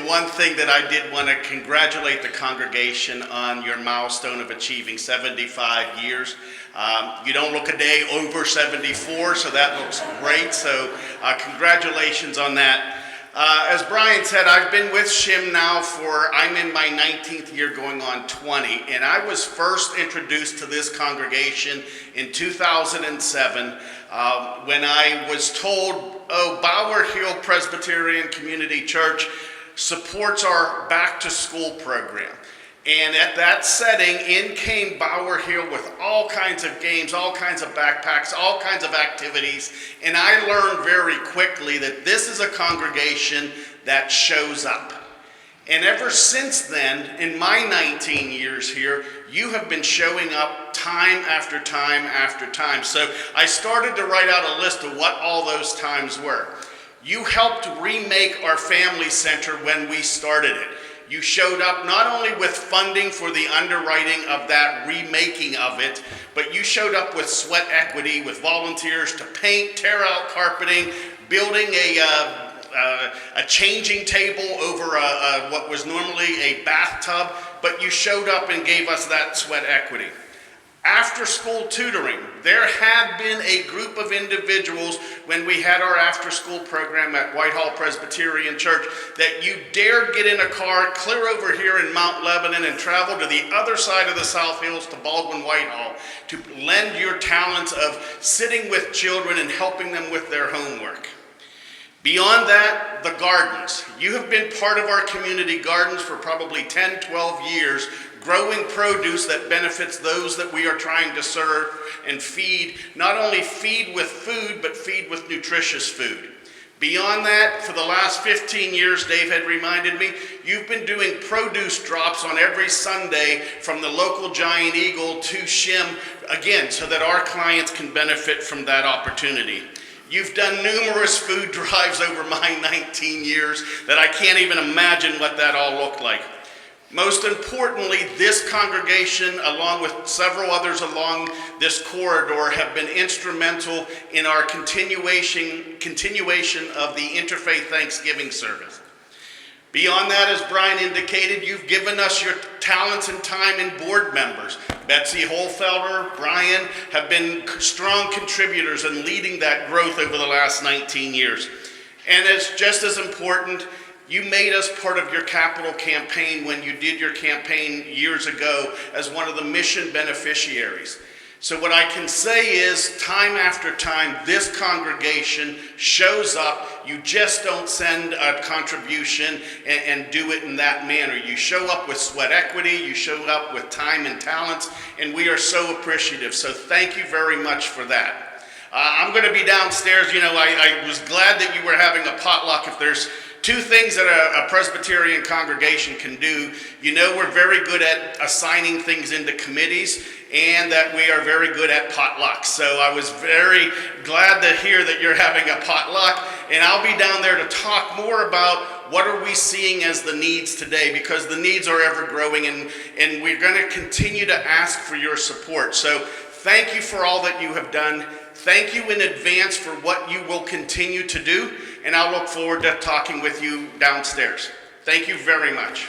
one thing that I did want to congratulate the congregation on your milestone of achieving 75 years. You don't look a day over 74, so that looks great. So congratulations on that. As Brian said, I've been with SHIM now I'm in my 19th year going on 20, and I was first introduced to this congregation in 2007 when I was told, Bower Hill Presbyterian Community Church supports our back to school program. And at that setting, in came Bower Hill with all kinds of games, all kinds of backpacks, all kinds of activities. And I learned very quickly that this is a congregation that shows up. And ever since then, in my 19 years here, you have been showing up time after time after time. So I started to write out a list of what all those times were. You helped remake our family center when we started it. You showed up not only with funding for the underwriting of that remaking of it, but you showed up with sweat equity, with volunteers to paint, tear out carpeting, building a changing table over what was normally a bathtub, but you showed up and gave us that sweat equity. After school tutoring, there had been a group of individuals when we had our after school program at Whitehall Presbyterian Church that you dared get in a car clear over here in Mount Lebanon and travel to the other side of the South Hills to Baldwin Whitehall to lend your talents of sitting with children and helping them with their homework. Beyond that, the gardens. You have been part of our community gardens for probably 10, 12 years, growing produce that benefits those that we are trying to serve and feed. Not only feed with food, but feed with nutritious food. Beyond that, for the last 15 years, Dave had reminded me, you've been doing produce drops on every Sunday from the local Giant Eagle to SHIM, again, so that our clients can benefit from that opportunity. You've done numerous food drives over my 19 years that I can't even imagine what that all looked like. Most importantly, this congregation, along with several others along this corridor, have been instrumental in our continuation of the Interfaith Thanksgiving service. Beyond that, as Brian indicated, you've given us your talents and time in board members. Betsy Holfelder, Brian have been strong contributors in leading that growth over the last 19 years. And it's just as important, you made us part of your capital campaign when you did your campaign years ago as one of the mission beneficiaries. So what I can say is, time after time, this congregation shows up. You just don't send a contribution and do it in that manner. You show up with sweat equity, you show up with time and talents, and we are so appreciative. So thank you very much for that. I'm going to be downstairs. You know, I was glad that you were having a potluck. If there's two things that a Presbyterian congregation can do, you know, we're very good at assigning things into committees, and that we are very good at potlucks. So I was very glad to hear that you're having a potluck, and I'll be down there to talk more about what are we seeing as the needs today, because the needs are ever growing, and we're going to continue to ask for your support. So thank you for all that you have done. Thank you in advance for what you will continue to do, and I'll look forward to talking with you downstairs. Thank you very much.